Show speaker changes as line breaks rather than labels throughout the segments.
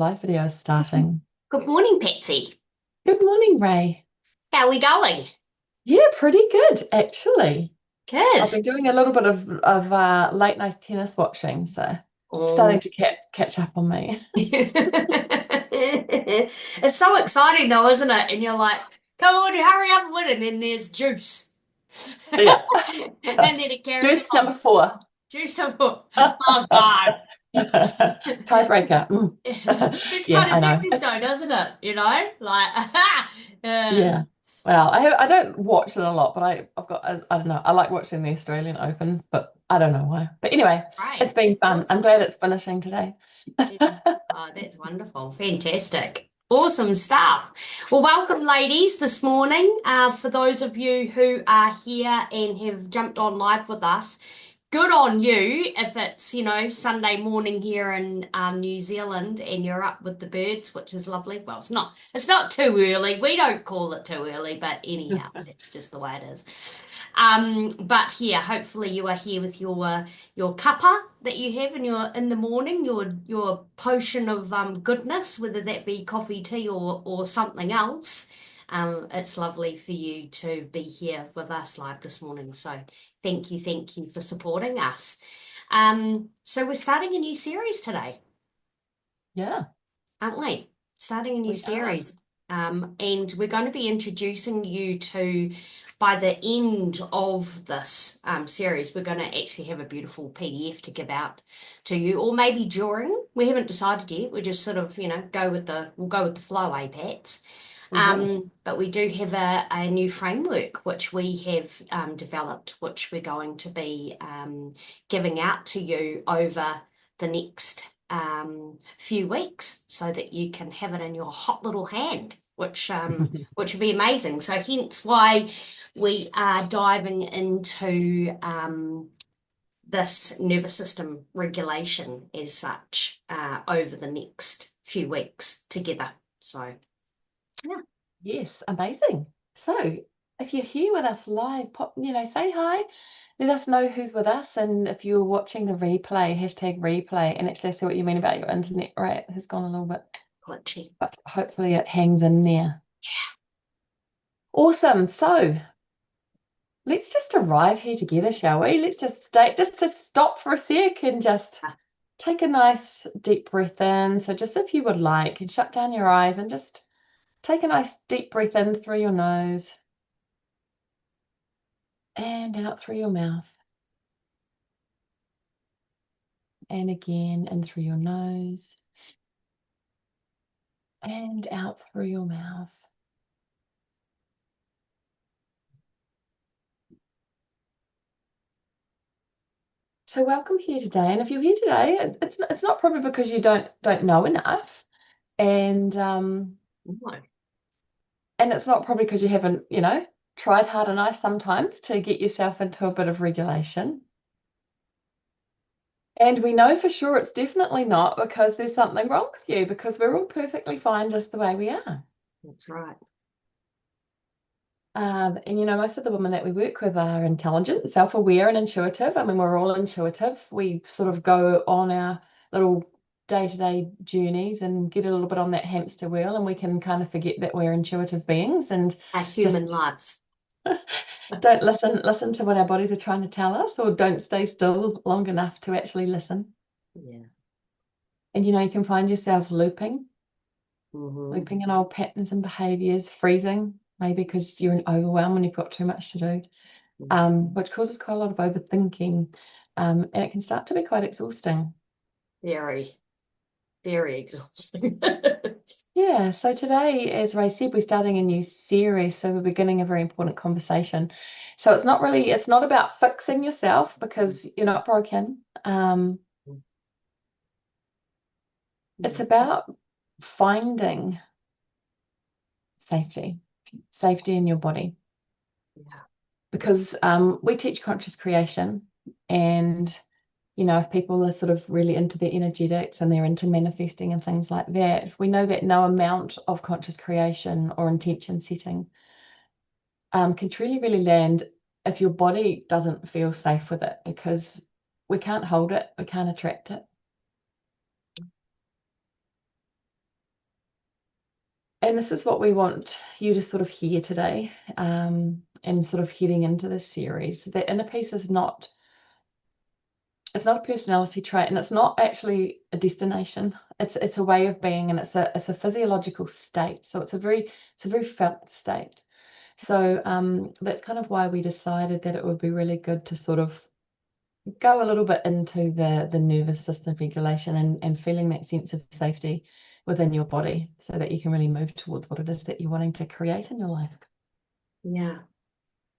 Live video is starting.
Good morning, Patsy.
Good morning, Ray.
How are we going?
Yeah, pretty good, actually. I've
Good.
been doing a little bit of late night tennis watching, so starting
Oh.
to catch up on me.
It's so exciting though, isn't it? And you're like, come on, hurry up and win. And then there's juice.
Yeah.
And then it carries
Juice number
on.
4.
Juice. Oh, God.
Tiebreaker.
It's
Yeah,
kind of
I know.
addictive though, doesn't it? Like, uh,
Yeah. Well, I don't watch it a lot, but I've got I don't know. I like watching the Australian Open, but I don't know why. But anyway, it's
right.
been
That's
fun. I'm
awesome.
glad it's finishing today.
Yeah. Oh, that's wonderful. Fantastic. Awesome stuff. Well, welcome, ladies, this morning. For those of you who are here and have jumped on live with us, good on you if it's, Sunday morning here in New Zealand and you're up with the birds, which is lovely. Well, it's not too early. We don't call it too early, but anyhow, it's just the way it is. But yeah, hopefully you are here with your cuppa that you have in the morning, your potion of goodness, whether that be coffee, tea, or something else. It's lovely for you to be here with us live this morning. So thank you for supporting us. So we're starting a new series today,
Yeah,
aren't we? Starting a new
we are.
series. And we're going to be introducing you to, by the end of this series, we're going to actually have a beautiful PDF to give out to you, or maybe during. We haven't decided yet. We just sort of, we'll go with the flow, Pats.
We will.
But we do have a new framework which we have developed, which we're going to be giving out to you over the next few weeks so that you can have it in your hot little hand, which would be amazing. So hence why we are diving into this nervous system regulation as such over the next few weeks together. So yeah.
Yes, amazing. So, if you're here with us live, say hi. Let us know who's with us, and if you're watching the replay, #replay, and actually I see what you mean about your internet rate has gone a little bit,
Glitchy.
but hopefully it hangs in there. Awesome. So, let's just arrive here together, shall we? Let's just stay, just to stop for a sec and just take a nice deep breath in. So, just if you would like, and shut down your eyes and just take a nice deep breath in through your nose and out through your mouth. And again, in through your nose and out through your mouth. So welcome here today. And if you're here today, it's not probably because you don't know enough, and
No.
and it's not probably because you haven't, tried hard enough sometimes to get yourself into a bit of regulation. And we know for sure it's definitely not because there's something wrong with you, because we're all perfectly fine just the way we are.
That's right.
And most of the women that we work with are intelligent, self-aware, and intuitive. I mean, we're all intuitive. We sort of go on our little day-to-day journeys and get a little bit on that hamster wheel, and we can kind of forget that we're intuitive beings and
Our human
just
lives.
don't listen to what our bodies are trying to tell us, or don't stay still long enough to actually listen.
Yeah.
And you can find yourself looping
Hmm.
looping in old patterns and behaviors, freezing, maybe because you're in overwhelm and you've got too much to do, which causes quite a lot of overthinking. And it can start to be quite exhausting.
Very, very exhausting.
Yeah, so today, as Ray said, we're starting a new series, so we're beginning a very important conversation. So it's not about fixing yourself because you're not broken. It's about finding safety, safety in your body.
Yeah.
Because we teach conscious creation, and if people are sort of really into their energetics and they're into manifesting and things like that, we know that no amount of conscious creation or intention setting can truly really land if your body doesn't feel safe with it, because we can't hold it, we can't attract it. And this is what we want you to sort of hear today, and sort of heading into this series. That inner peace is not, it's not a personality trait, and it's not actually a destination. It's a way of being, and it's a physiological state. So it's a very felt state. So that's kind of why we decided that it would be really good to sort of go a little bit into the nervous system regulation, and feeling that sense of safety within your body, so that you can really move towards what it is that you're wanting to create in your life.
Yeah.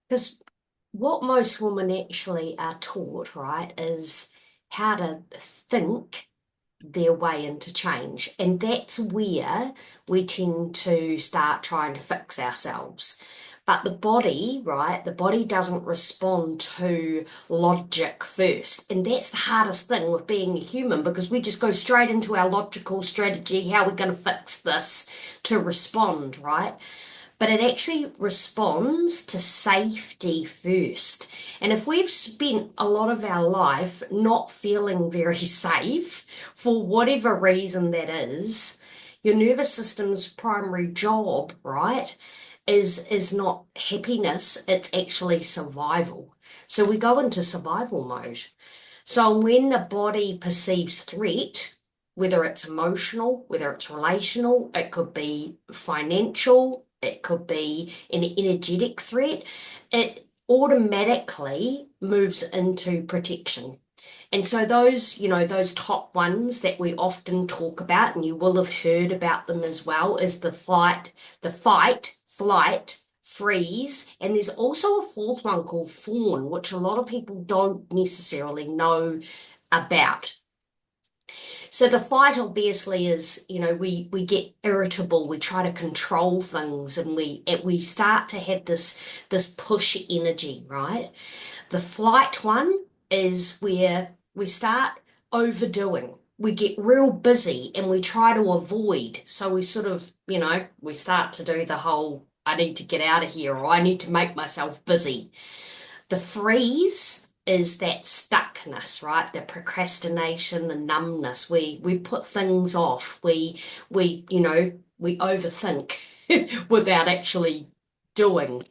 Because what most women actually are taught, right, is how to think their way into change. And that's where we tend to start trying to fix ourselves. But the body, right, the body doesn't respond to logic first. And that's the hardest thing with being a human, because we just go straight into our logical strategy, how we're going to fix this to respond, right? But it actually responds to safety first. And if we've spent a lot of our life not feeling very safe, for whatever reason that is, your nervous system's primary job, right, is not happiness, it's actually survival. So we go into survival mode. So when the body perceives threat, whether it's emotional, whether it's relational, it could be financial, it could be an energetic threat, it automatically moves into protection. And so those, those top ones that we often talk about, and you will have heard about them as well, is the fight, flight, freeze, and there's also a fourth one called fawn, which a lot of people don't necessarily know about. So the fight obviously is, we get irritable, we try to control things, and we start to have this push energy, right? The flight one is where we start overdoing. We get real busy and we try to avoid. So we sort of, we start to do the whole, I need to get out of here, or I need to make myself busy. The freeze is that stuckness, right? The procrastination, the numbness. We put things off. We overthink without actually doing.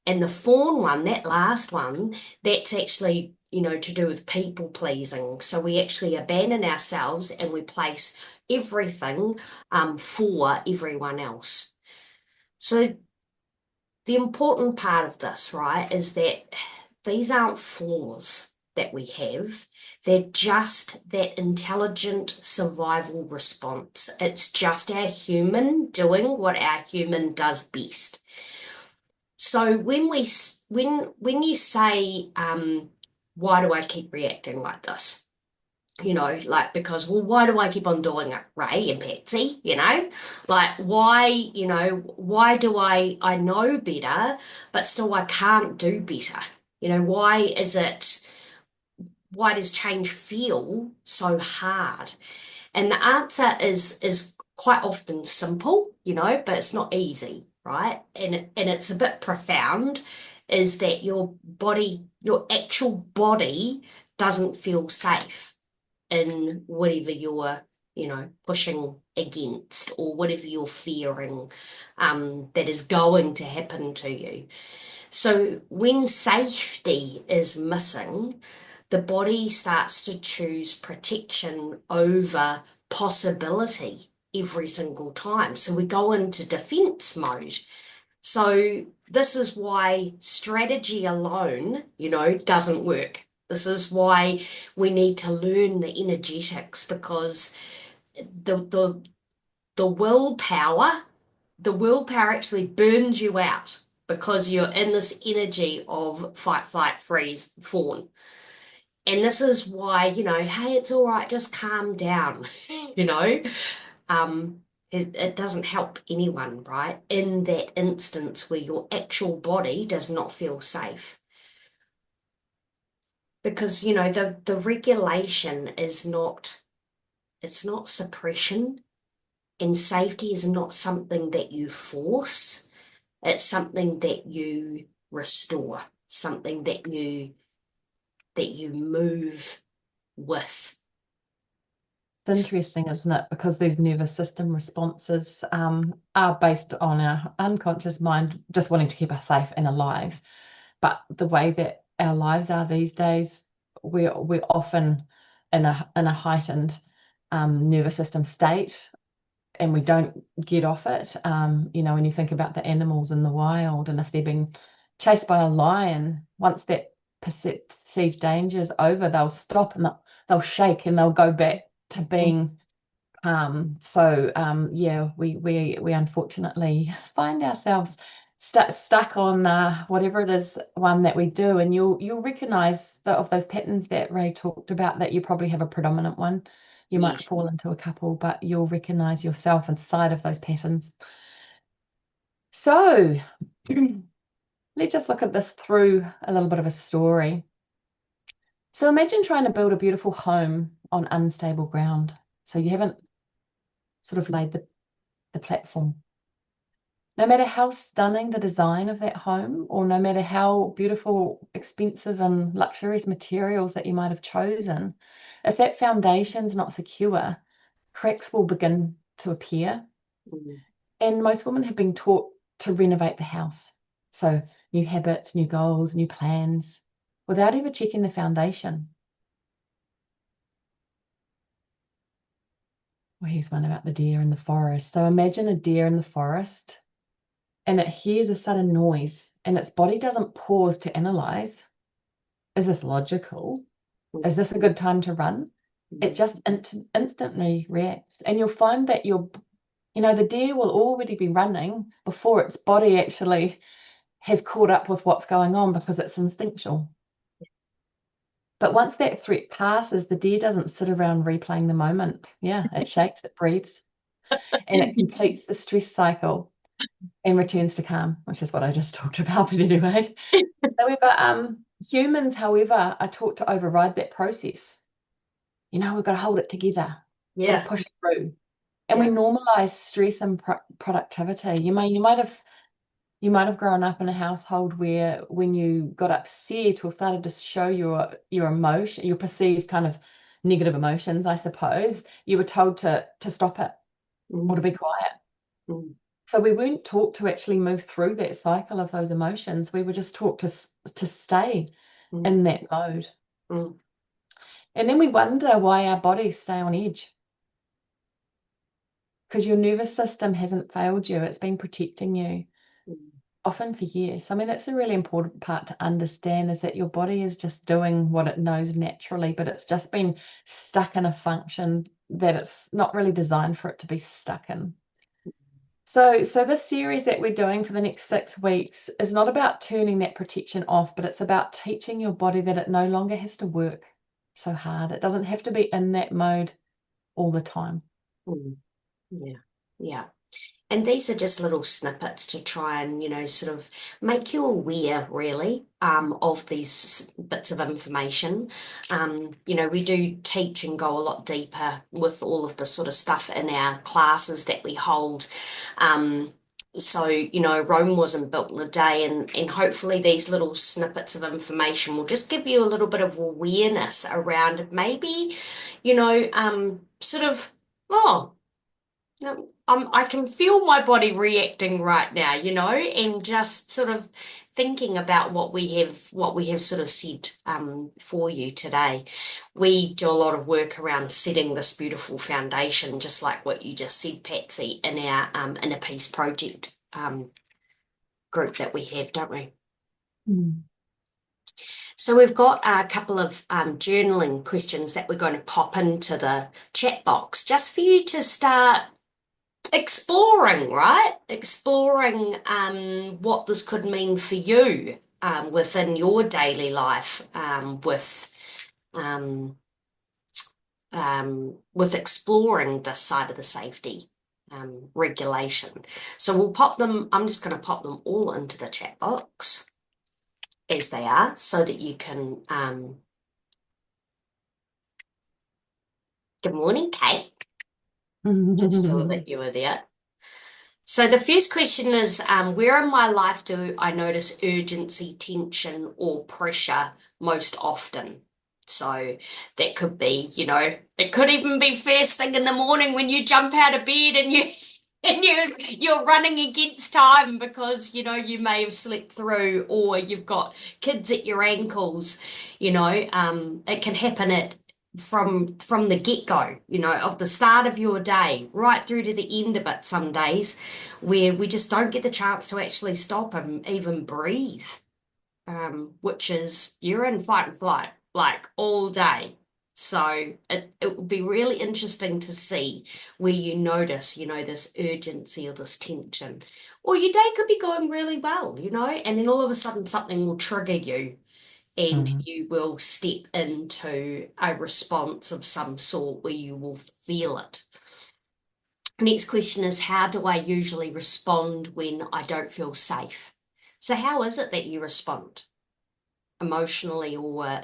And the fawn one, that last one, that's actually, to do with people pleasing. So we actually abandon ourselves and we place everything for everyone else. So the important part of this, right, is that these aren't flaws that we have. They're just that intelligent survival response. It's just our human doing what our human does best. So when you say, why do I keep reacting like this? Because, well, why do I keep on doing it, Ray and Patsy? Like, why do I know better, but still I can't do better? Why does change feel so hard? And the answer is quite often simple, but it's not easy, right? And it's a bit profound, is that your body, your actual body doesn't feel safe in whatever you're, pushing against, or whatever you're fearing that is going to happen to you. So when safety is missing, the body starts to choose protection over possibility every single time. So we go into defense mode. So this is why strategy alone, doesn't work. This is why we need to learn the energetics, because the the willpower, the willpower actually burns you out, because you're in this energy of fight, flight, freeze, fawn. And this is why, hey, it's all right, just calm down, you know. Um, it doesn't help anyone, right? In that instance where your actual body does not feel safe. Because, the regulation is not, it's not suppression, and safety is not something that you force. It's something that you restore, something that you move with.
It's interesting, isn't it? Because these nervous system responses are based on our unconscious mind just wanting to keep us safe and alive. But the way that our lives are these days, we're often in a heightened nervous system state, and we don't get off it. When you think about the animals in the wild, and if they're being chased by a lion, once that perceived danger is over, they'll stop and they'll shake and they'll go back to being yeah, we unfortunately find ourselves stuck on whatever it is one that we do, and you'll recognize of those patterns that Ray talked about, that you probably have a predominant one. You might
Yes.
fall into a couple, but you'll recognize yourself inside of those patterns. So let's just look at this through a little bit of a story. So imagine trying to build a beautiful home on unstable ground. So you haven't sort of laid the platform. No matter how stunning the design of that home, or no matter how beautiful, expensive, and luxurious materials that you might have chosen, if that foundation's not secure, cracks will begin to appear.
Mm.
And most women have been taught to renovate the house. So new habits, new goals, new plans, without ever checking the foundation. Well, here's one about the deer in the forest. So imagine a deer in the forest, and it hears a sudden noise, and its body doesn't pause to analyze. Is this logical? Is this a good time to run? It just instantly reacts. And you'll find that the deer will already be running before its body actually has caught up with what's going on, because it's instinctual. But once that threat passes, the deer doesn't sit around replaying the moment. Yeah, it shakes, it breathes, and it completes the stress cycle and returns to calm, which is what I just talked about. But anyway, however, humans, however, are taught to override that process. We've got to hold it together, got to
Yeah.
push through, and we
Yeah.
normalize stress and productivity. You might have grown up in a household where, when you got upset or started to show your emotion, your perceived kind of negative emotions, I suppose, you were told to stop it or to be quiet.
Mm.
So we weren't taught to actually move through that cycle of those emotions. We were just taught to stay
Mm.
in that mode.
Mm.
And then we wonder why our bodies stay on edge. Because your nervous system hasn't failed you. It's been protecting you,
Mm.
often for years. I mean, that's a really important part to understand, is that your body is just doing what it knows naturally, but it's just been stuck in a function that it's not really designed for it to be stuck in. So this series that we're doing for the next 6 weeks is not about turning that protection off, but it's about teaching your body that it no longer has to work so hard. It doesn't have to be in that mode all the time.
Mm. Yeah. Yeah. And these are just little snippets to try and, sort of make you aware, really, of these bits of information. We do teach and go a lot deeper with all of the sort of stuff in our classes that we hold. Rome wasn't built in a day, and hopefully these little snippets of information will just give you a little bit of awareness around maybe, sort of, oh, no, I can feel my body reacting right now, and just sort of thinking about what we have sort of said for you today. We do a lot of work around setting this beautiful foundation, just like what you just said, Patsy, in our Inner Peace Project group that we have, don't we?
Mm.
So we've got a couple of journaling questions that we're going to pop into the chat box, just for you to start exploring, right? Exploring what this could mean for you within your daily life, um, with exploring this side of the safety regulation. So we'll pop them, I'm just going to pop them all into the chat box as they are, so that you can, good morning, Kate, just so that you were there. So the first question is, where in my life do I notice urgency, tension, or pressure most often? So that could be, it could even be first thing in the morning when you jump out of bed and you and you're running against time because you may have slept through, or you've got kids at your ankles. It can happen at from the get-go, of the start of your day right through to the end of it some days, where we just don't get the chance to actually stop and even breathe, which is you're in fight and flight like all day. So it would be really interesting to see where you notice, this urgency or this tension. Or your day could be going really well, and then all of a sudden something will trigger you and
Mm.
you will step into a response of some sort where you will feel it. Next question is, how do I usually respond when I don't feel safe? So how is it that you respond? Emotionally or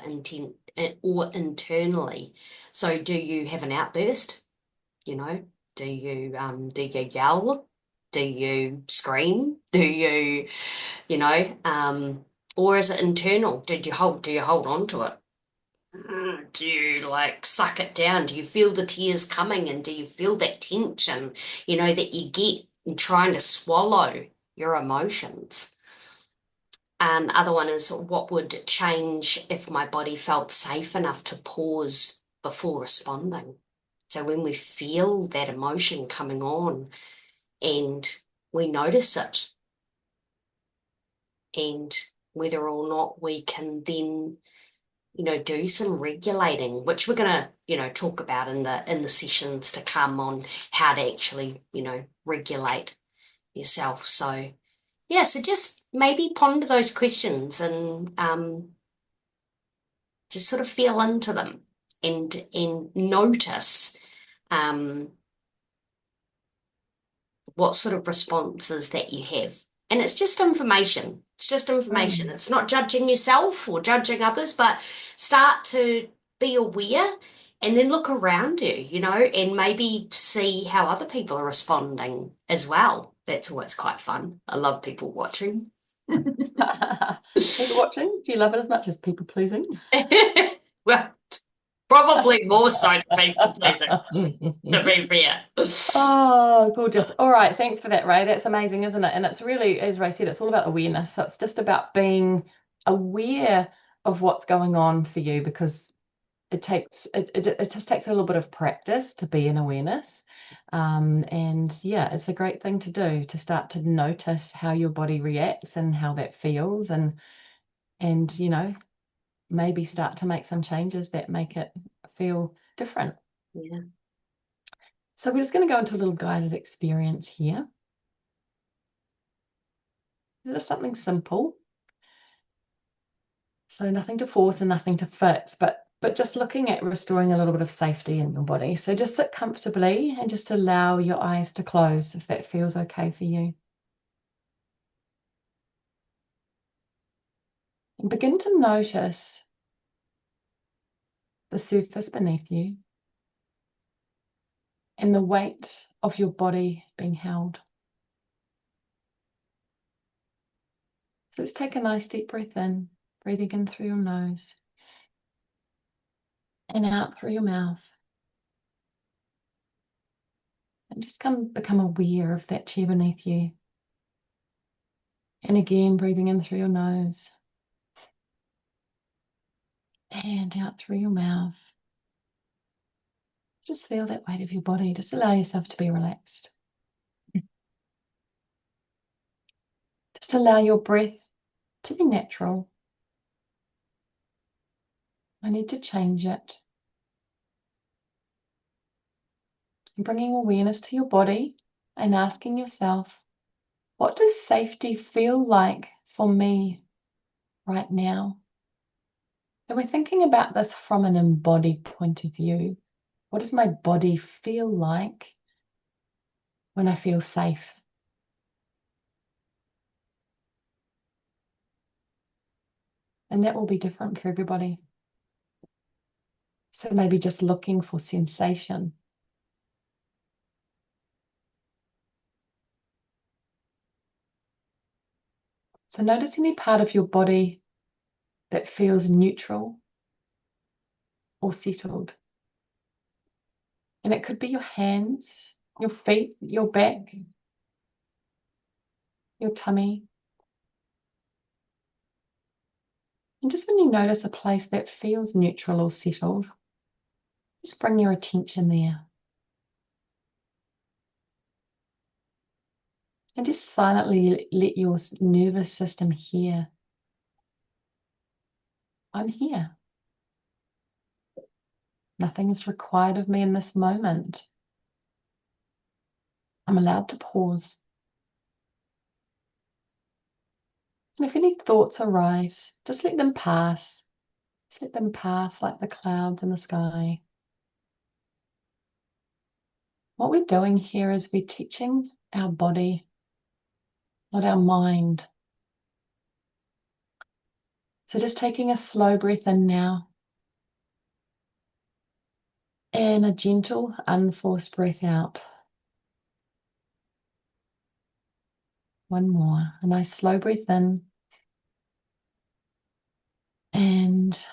internally. So do you have an outburst? You know, do you yell? Do you scream? Or is it internal? Do you hold on to it? Do you like suck it down? Do you feel the tears coming, and do you feel that tension, that you get in trying to swallow your emotions? Other one is, what would change if my body felt safe enough to pause before responding? So when we feel that emotion coming on and we notice it, and whether or not we can then, do some regulating, which we're gonna, talk about in the sessions to come on how to actually, regulate yourself. So yeah, so just maybe ponder those questions and just sort of feel into them and notice um, what sort of responses that you have. And it's just information. It's just information.
Mm.
It's not judging yourself or judging others, but start to be aware and then look around you, and maybe see how other people are responding as well. That's always quite fun. I love people watching.
People watching, do you love it as much as people pleasing?
Well, probably more so than people pleasing, to be fair.
Oh, gorgeous. All right. Thanks for that, Ray. That's amazing, isn't it? And it's really, as Ray said, it's all about awareness. So it's just about being aware of what's going on for you, because it just takes a little bit of practice to be in awareness. And yeah, it's a great thing to do, to start to notice how your body reacts and how that feels, and maybe start to make some changes that make it feel different.
Yeah.
So we're just going to go into a little guided experience here. It's just something simple. So nothing to force and nothing to fix, but just looking at restoring a little bit of safety in your body. So just sit comfortably and just allow your eyes to close if that feels okay for you. And begin to notice the surface beneath you and the weight of your body being held. So let's take a nice deep breath in, breathing in through your nose and out through your mouth. And just become aware of that chair beneath you. And again, breathing in through your nose and out through your mouth. Just feel that weight of your body. Just allow yourself to be relaxed. Just allow your breath to be natural. I need to change it. And bringing awareness to your body and asking yourself, what does safety feel like for me right now? And we're thinking about this from an embodied point of view. What does my body feel like when I feel safe? And that will be different for everybody. So maybe just looking for sensation. So notice any part of your body that feels neutral or settled. And it could be your hands, your feet, your back, your tummy. And just when you notice a place that feels neutral or settled, just bring your attention there. And just silently let your nervous system hear, I'm here. Nothing is required of me in this moment. I'm allowed to pause. And if any thoughts arise, just let them pass. Just let them pass like the clouds in the sky. What we're doing here is we're teaching our body, not our mind. So just taking a slow breath in now and a gentle, unforced breath out. One more. A nice slow breath in and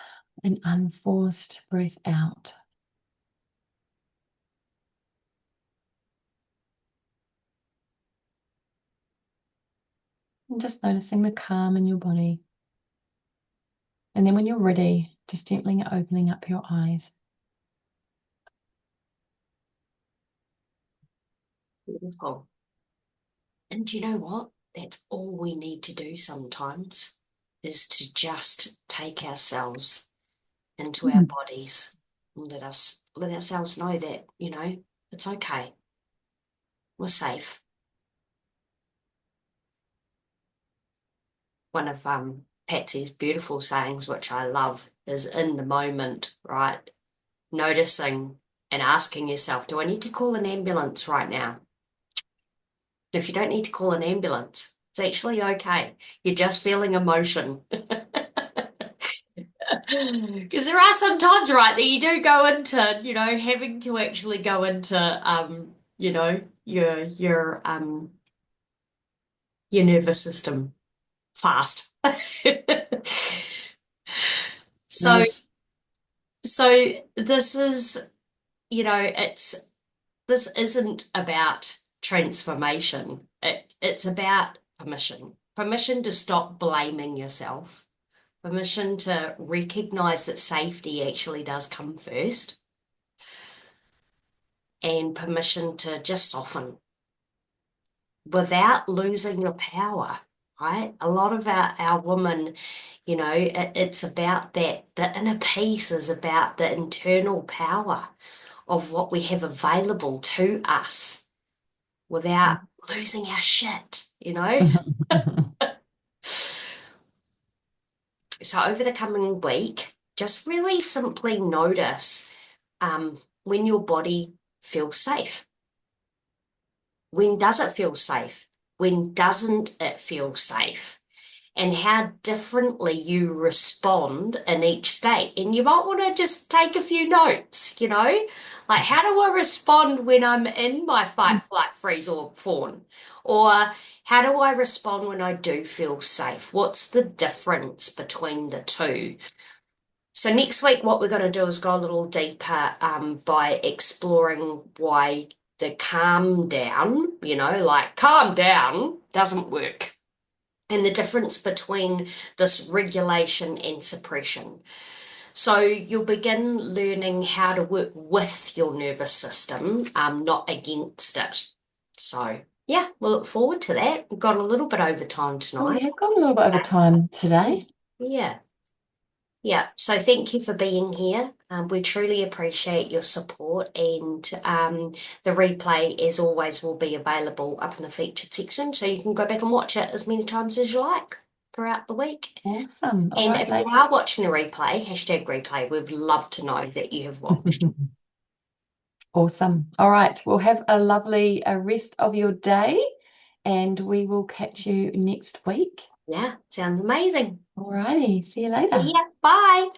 an unforced breath out. And just noticing the calm in your body. And then when you're ready, just gently opening up your eyes.
Beautiful. And do you know what? That's all we need to do sometimes, is to just take ourselves into our bodies and let ourselves know that, it's okay. We're safe. One of Patsy's beautiful sayings, which I love, is in the moment, right? Noticing and asking yourself, do I need to call an ambulance right now? If you don't need to call an ambulance, it's actually okay. You're just feeling emotion. Because there are some times, right, that you do go into, having to actually go into, your nervous system fast. So,
Nice.
so this is, this isn't about transformation. It's about permission. Permission to stop blaming yourself. Permission to recognize that safety actually does come first. And permission to just soften without losing your power, right? A lot of our women, it's about that. The inner peace is about the internal power of what we have available to us without losing our shit. So over the coming week, just really simply notice when your body feels safe. When does it feel safe? When doesn't it feel safe? And how differently you respond in each state. And you might want to just take a few notes, like how do I respond when I'm in my fight, flight, freeze, or fawn? Or how do I respond when I do feel safe? What's the difference between the two? So next week, what we're going to do is go a little deeper by exploring why the calm down, like calm down doesn't work, and the difference between this regulation and suppression. So you'll begin learning how to work with your nervous system, not against it. So yeah, we'll look forward to that. We've got a little bit over time
Oh, we
tonight.
have gone a little bit over time today.
Yeah. Yeah, so thank you for being here. We truly appreciate your support, and the replay, as always, will be available up in the featured section, so you can go back and watch it as many times as you like throughout the week.
Awesome. All
And
right,
if you
ladies.
are watching the replay, hashtag replay, we would love to know that you have watched.
Awesome. All right. Well, have a lovely rest of your day, and we will catch you next week.
Yeah, sounds amazing.
All righty. See you later.
See ya. Bye.